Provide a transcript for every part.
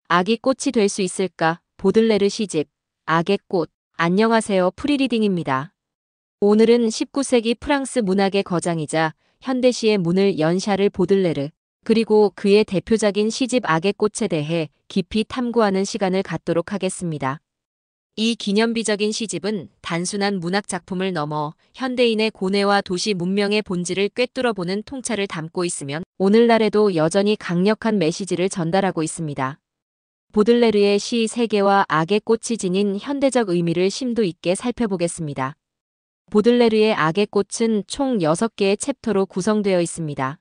악이 꽃이 될 수 있을까? 보들레르 시집 악의 꽃. 안녕하세요. 프리리딩입니다. 오늘은 19세기 프랑스 문학의 거장이자 현대시의 문을 연 샤를 보들레르 그리고 그의 대표작인 시집 악의 꽃에 대해 깊이 탐구하는 시간을 갖도록 하겠습니다. 이 기념비적인 시집은 단순한 문학 작품을 넘어 현대인의 고뇌와 도시 문명의 본질을 꿰뚫어보는 통찰을 담고 있으면 오늘날에도 여전히 강력한 메시지를 전달하고 있습니다. 보들레르의 시 세계와 악의 꽃이 지닌 현대적 의미를 심도 있게 살펴보겠습니다. 보들레르의 악의 꽃은 총 6개의 챕터로 구성되어 있습니다.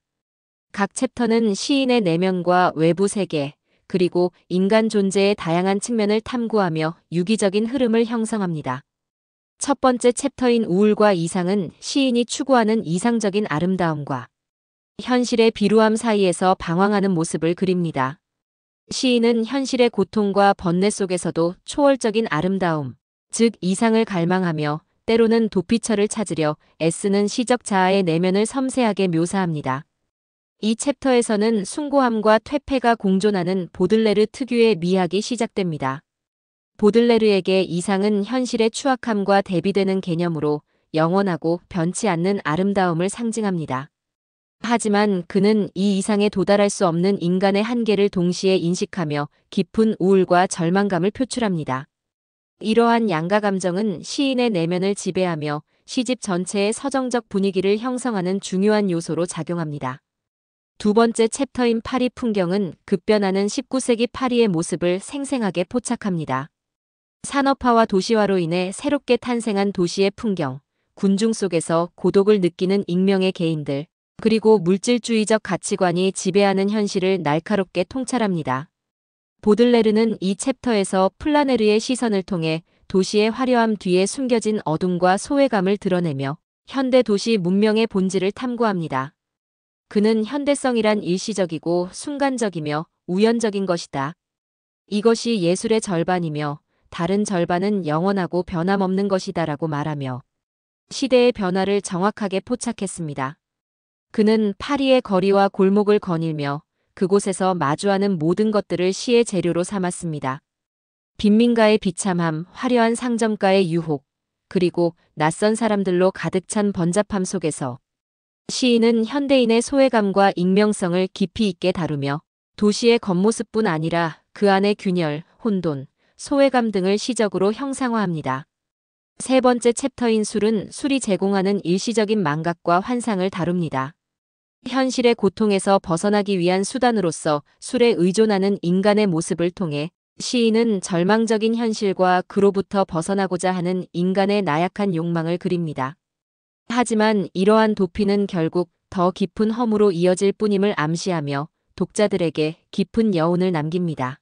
각 챕터는 시인의 내면과 외부 세계, 그리고 인간 존재의 다양한 측면을 탐구하며 유기적인 흐름을 형성합니다. 첫 번째 챕터인 우울과 이상은 시인이 추구하는 이상적인 아름다움과 현실의 비루함 사이에서 방황하는 모습을 그립니다. 시인은 현실의 고통과 번뇌 속에서도 초월적인 아름다움, 즉 이상을 갈망하며 때로는 도피처를 찾으려 애쓰는 시적 자아의 내면을 섬세하게 묘사합니다. 이 챕터에서는 숭고함과 퇴폐가 공존하는 보들레르 특유의 미학이 시작됩니다. 보들레르에게 이상은 현실의 추악함과 대비되는 개념으로 영원하고 변치 않는 아름다움을 상징합니다. 하지만 그는 이 이상에 도달할 수 없는 인간의 한계를 동시에 인식하며 깊은 우울과 절망감을 표출합니다. 이러한 양가 감정은 시인의 내면을 지배하며 시집 전체의 서정적 분위기를 형성하는 중요한 요소로 작용합니다. 두 번째 챕터인 파리 풍경은 급변하는 19세기 파리의 모습을 생생하게 포착합니다. 산업화와 도시화로 인해 새롭게 탄생한 도시의 풍경, 군중 속에서 고독을 느끼는 익명의 개인들, 그리고 물질주의적 가치관이 지배하는 현실을 날카롭게 통찰합니다. 보들레르는 이 챕터에서 플라네르의 시선을 통해 도시의 화려함 뒤에 숨겨진 어둠과 소외감을 드러내며 현대 도시 문명의 본질을 탐구합니다. 그는 현대성이란 일시적이고 순간적이며 우연적인 것이다. 이것이 예술의 절반이며 다른 절반은 영원하고 변함없는 것이다라고 말하며 시대의 변화를 정확하게 포착했습니다. 그는 파리의 거리와 골목을 거닐며 그곳에서 마주하는 모든 것들을 시의 재료로 삼았습니다. 빈민가의 비참함, 화려한 상점가의 유혹, 그리고 낯선 사람들로 가득 찬 번잡함 속에서 시인은 현대인의 소외감과 익명성을 깊이 있게 다루며 도시의 겉모습뿐 아니라 그 안의 균열, 혼돈, 소외감 등을 시적으로 형상화합니다. 세 번째 챕터인 술은 술이 제공하는 일시적인 망각과 환상을 다룹니다. 현실의 고통에서 벗어나기 위한 수단으로서 술에 의존하는 인간의 모습을 통해 시인은 절망적인 현실과 그로부터 벗어나고자 하는 인간의 나약한 욕망을 그립니다. 하지만 이러한 도피는 결국 더 깊은 허무로 이어질 뿐임을 암시하며 독자들에게 깊은 여운을 남깁니다.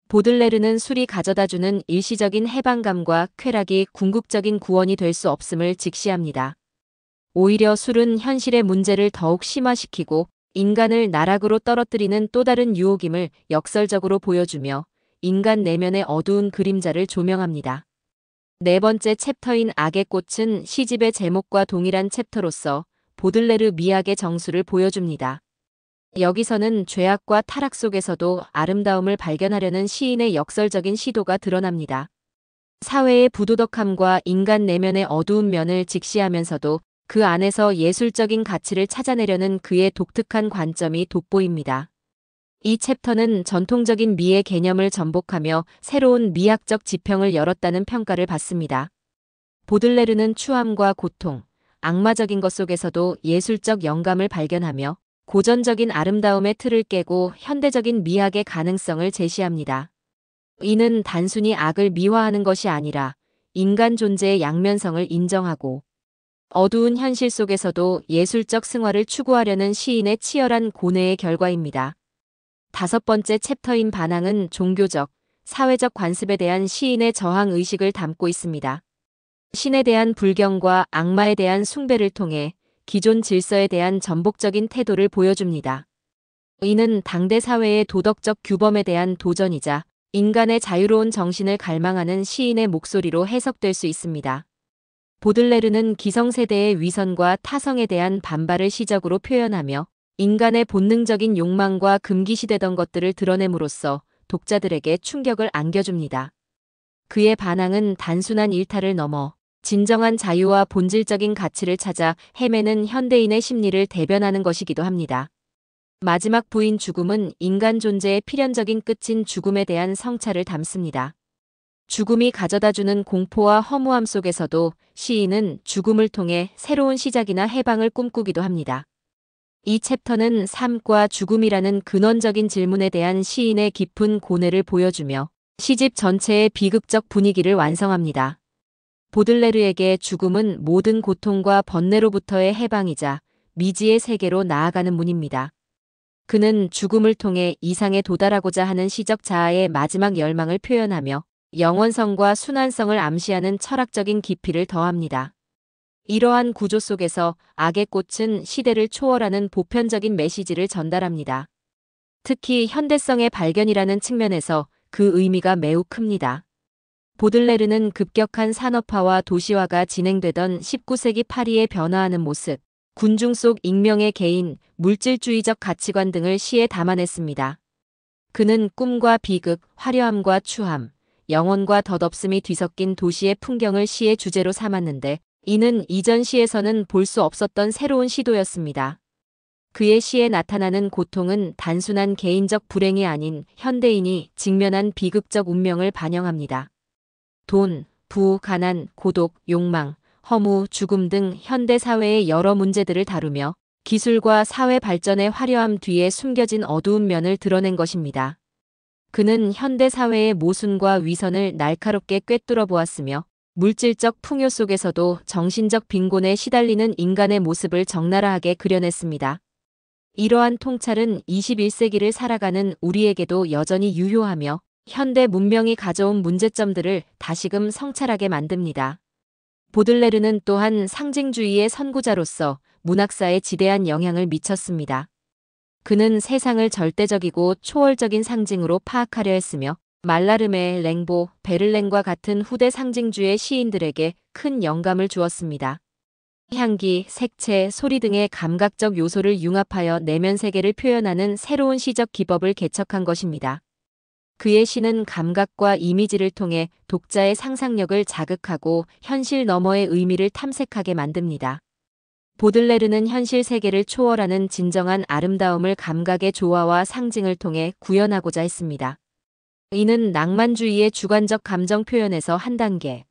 보들레르는 술이 가져다주는 일시적인 해방감과 쾌락이 궁극적인 구원이 될 수 없음을 직시합니다. 오히려 술은 현실의 문제를 더욱 심화시키고 인간을 나락으로 떨어뜨리는 또 다른 유혹임을 역설적으로 보여주며 인간 내면의 어두운 그림자를 조명합니다. 네 번째 챕터인 악의 꽃은 시집의 제목과 동일한 챕터로서 보들레르 미학의 정수를 보여줍니다. 여기서는 죄악과 타락 속에서도 아름다움을 발견하려는 시인의 역설적인 시도가 드러납니다. 사회의 부도덕함과 인간 내면의 어두운 면을 직시하면서도 그 안에서 예술적인 가치를 찾아내려는 그의 독특한 관점이 돋보입니다. 이 챕터는 전통적인 미의 개념을 전복하며 새로운 미학적 지평을 열었다는 평가를 받습니다. 보들레르는 추함과 고통, 악마적인 것 속에서도 예술적 영감을 발견하며 고전적인 아름다움의 틀을 깨고 현대적인 미학의 가능성을 제시합니다. 이는 단순히 악을 미화하는 것이 아니라 인간 존재의 양면성을 인정하고 어두운 현실 속에서도 예술적 승화를 추구하려는 시인의 치열한 고뇌의 결과입니다. 다섯 번째 챕터인 반항은 종교적, 사회적 관습에 대한 시인의 저항 의식을 담고 있습니다. 신에 대한 불경과 악마에 대한 숭배를 통해 기존 질서에 대한 전복적인 태도를 보여줍니다. 이는 당대 사회의 도덕적 규범에 대한 도전이자 인간의 자유로운 정신을 갈망하는 시인의 목소리로 해석될 수 있습니다. 보들레르는 기성세대의 위선과 타성에 대한 반발을 시적으로 표현하며 인간의 본능적인 욕망과 금기시되던 것들을 드러냄으로써 독자들에게 충격을 안겨줍니다. 그의 반항은 단순한 일탈을 넘어 진정한 자유와 본질적인 가치를 찾아 헤매는 현대인의 심리를 대변하는 것이기도 합니다. 마지막 부인 죽음은 인간 존재의 필연적인 끝인 죽음에 대한 성찰을 담습니다. 죽음이 가져다주는 공포와 허무함 속에서도 시인은 죽음을 통해 새로운 시작이나 해방을 꿈꾸기도 합니다. 이 챕터는 삶과 죽음이라는 근원적인 질문에 대한 시인의 깊은 고뇌를 보여주며 시집 전체의 비극적 분위기를 완성합니다. 보들레르에게 죽음은 모든 고통과 번뇌로부터의 해방이자 미지의 세계로 나아가는 문입니다. 그는 죽음을 통해 이상에 도달하고자 하는 시적 자아의 마지막 열망을 표현하며 영원성과 순환성을 암시하는 철학적인 깊이를 더합니다. 이러한 구조 속에서 악의 꽃은 시대를 초월하는 보편적인 메시지를 전달합니다. 특히 현대성의 발견이라는 측면에서 그 의미가 매우 큽니다. 보들레르는 급격한 산업화와 도시화가 진행되던 19세기 파리의 변화하는 모습, 군중 속 익명의 개인, 물질주의적 가치관 등을 시에 담아냈습니다. 그는 꿈과 비극, 화려함과 추함, 영혼과 덧없음이 뒤섞인 도시의 풍경을 시의 주제로 삼았는데 이는 이전 시에서는 볼 수 없었던 새로운 시도였습니다. 그의 시에 나타나는 고통은 단순한 개인적 불행이 아닌 현대인이 직면한 비극적 운명을 반영합니다. 돈, 부, 가난, 고독, 욕망, 허무, 죽음 등 현대 사회의 여러 문제들을 다루며 기술과 사회 발전의 화려함 뒤에 숨겨진 어두운 면을 드러낸 것입니다. 그는 현대 사회의 모순과 위선을 날카롭게 꿰뚫어 보았으며 물질적 풍요 속에서도 정신적 빈곤에 시달리는 인간의 모습을 적나라하게 그려냈습니다. 이러한 통찰은 21세기를 살아가는 우리에게도 여전히 유효하며 현대 문명이 가져온 문제점들을 다시금 성찰하게 만듭니다. 보들레르는 또한 상징주의의 선구자로서 문학사에 지대한 영향을 미쳤습니다. 그는 세상을 절대적이고 초월적인 상징으로 파악하려 했으며 말라르메, 랭보, 베를랭과 같은 후대 상징주의 시인들에게 큰 영감을 주었습니다. 향기, 색채, 소리 등의 감각적 요소를 융합하여 내면 세계를 표현하는 새로운 시적 기법을 개척한 것입니다. 그의 시는 감각과 이미지를 통해 독자의 상상력을 자극하고 현실 너머의 의미를 탐색하게 만듭니다. 보들레르는 현실 세계를 초월하는 진정한 아름다움을 감각의 조화와 상징을 통해 구현하고자 했습니다. 이는 낭만주의의 주관적 감정 표현에서 한 단계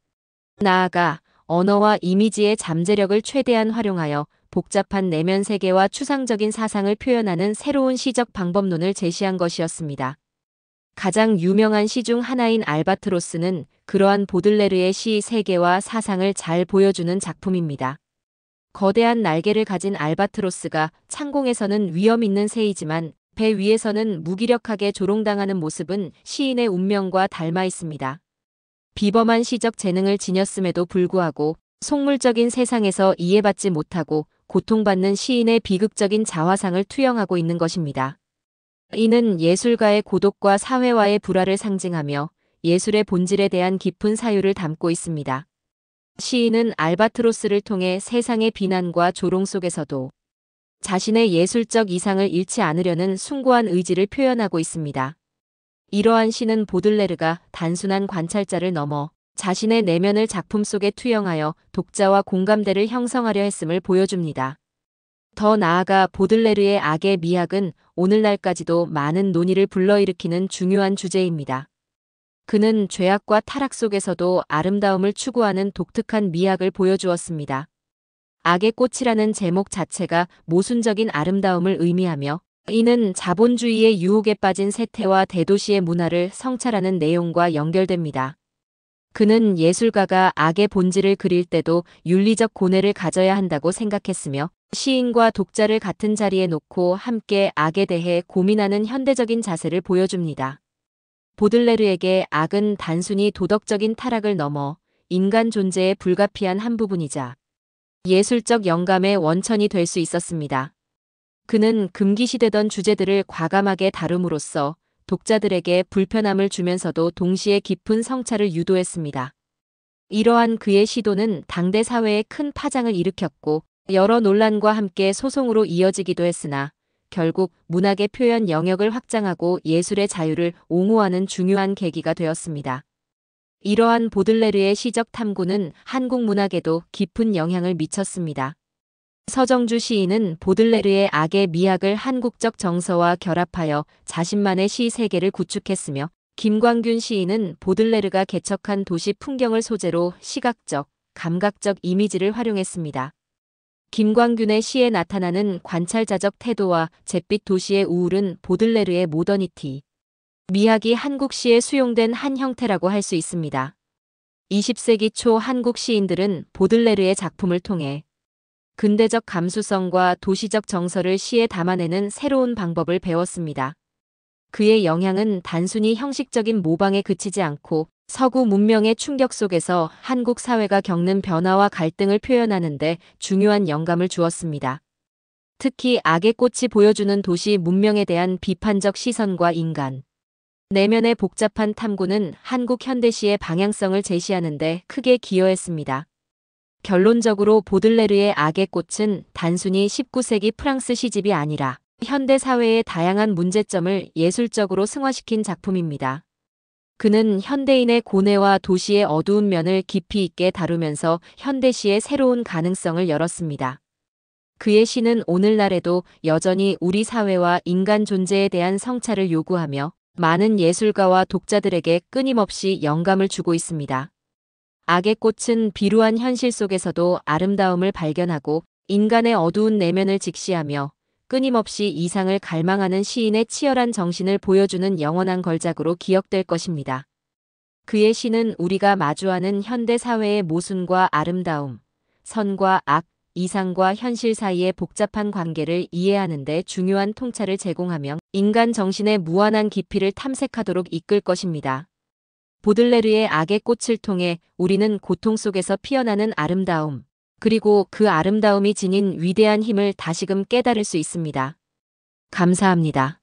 나아가 언어와 이미지의 잠재력을 최대한 활용하여 복잡한 내면 세계와 추상적인 사상을 표현하는 새로운 시적 방법론을 제시한 것이었습니다. 가장 유명한 시 중 하나인 알바트로스는 그러한 보들레르의 시 세계와 사상을 잘 보여주는 작품입니다. 거대한 날개를 가진 알바트로스가 창공에서는 위험 있는 새이지만 배 위에서는 무기력하게 조롱당하는 모습은 시인의 운명과 닮아 있습니다. 비범한 시적 재능을 지녔음에도 불구하고 속물적인 세상에서 이해받지 못하고 고통받는 시인의 비극적인 자화상을 투영하고 있는 것입니다. 이는 예술가의 고독과 사회와의 불화를 상징하며 예술의 본질에 대한 깊은 사유를 담고 있습니다. 시인은 알바트로스를 통해 세상의 비난과 조롱 속에서도 자신의 예술적 이상을 잃지 않으려는 숭고한 의지를 표현하고 있습니다. 이러한 시는 보들레르가 단순한 관찰자를 넘어 자신의 내면을 작품 속에 투영하여 독자와 공감대를 형성하려 했음을 보여줍니다. 더 나아가 보들레르의 악의 미학은 오늘날까지도 많은 논의를 불러일으키는 중요한 주제입니다. 그는 죄악과 타락 속에서도 아름다움을 추구하는 독특한 미학을 보여주었습니다. 악의 꽃이라는 제목 자체가 모순적인 아름다움을 의미하며 이는 자본주의의 유혹에 빠진 세태와 대도시의 문화를 성찰하는 내용과 연결됩니다. 그는 예술가가 악의 본질을 그릴 때도 윤리적 고뇌를 가져야 한다고 생각했으며 시인과 독자를 같은 자리에 놓고 함께 악에 대해 고민하는 현대적인 자세를 보여줍니다. 보들레르에게 악은 단순히 도덕적인 타락을 넘어 인간 존재의 불가피한 한 부분이자 예술적 영감의 원천이 될 수 있었습니다. 그는 금기시되던 주제들을 과감하게 다룸으로써 독자들에게 불편함을 주면서도 동시에 깊은 성찰을 유도했습니다. 이러한 그의 시도는 당대 사회에 큰 파장을 일으켰고 여러 논란과 함께 소송으로 이어지기도 했으나 결국 문학의 표현 영역을 확장하고 예술의 자유를 옹호하는 중요한 계기가 되었습니다. 이러한 보들레르의 시적 탐구는 한국 문학에도 깊은 영향을 미쳤습니다. 서정주 시인은 보들레르의 악의 미학을 한국적 정서와 결합하여 자신만의 시 세계를 구축했으며, 김광균 시인은 보들레르가 개척한 도시 풍경을 소재로 시각적, 감각적 이미지를 활용했습니다. 김광균의 시에 나타나는 관찰자적 태도와 잿빛 도시의 우울은 보들레르의 모더니티, 미학이 한국 시에 수용된 한 형태라고 할 수 있습니다. 20세기 초 한국 시인들은 보들레르의 작품을 통해 근대적 감수성과 도시적 정서를 시에 담아내는 새로운 방법을 배웠습니다. 그의 영향은 단순히 형식적인 모방에 그치지 않고 서구 문명의 충격 속에서 한국 사회가 겪는 변화와 갈등을 표현하는 데 중요한 영감을 주었습니다. 특히 악의 꽃이 보여주는 도시 문명에 대한 비판적 시선과 인간 내면의 복잡한 탐구는 한국 현대시의 방향성을 제시하는 데 크게 기여했습니다. 결론적으로 보들레르의 악의 꽃은 단순히 19세기 프랑스 시집이 아니라 현대 사회의 다양한 문제점을 예술적으로 승화시킨 작품입니다. 그는 현대인의 고뇌와 도시의 어두운 면을 깊이 있게 다루면서 현대시의 새로운 가능성을 열었습니다. 그의 시는 오늘날에도 여전히 우리 사회와 인간 존재에 대한 성찰을 요구하며 많은 예술가와 독자들에게 끊임없이 영감을 주고 있습니다. 악의 꽃은 비루한 현실 속에서도 아름다움을 발견하고 인간의 어두운 내면을 직시하며 끊임없이 이상을 갈망하는 시인의 치열한 정신을 보여주는 영원한 걸작으로 기억될 것입니다. 그의 시는 우리가 마주하는 현대 사회의 모순과 아름다움, 선과 악, 이상과 현실 사이의 복잡한 관계를 이해하는 데 중요한 통찰을 제공하며 인간 정신의 무한한 깊이를 탐색하도록 이끌 것입니다. 보들레르의 악의 꽃을 통해 우리는 고통 속에서 피어나는 아름다움, 그리고 그 아름다움이 지닌 위대한 힘을 다시금 깨달을 수 있습니다. 감사합니다.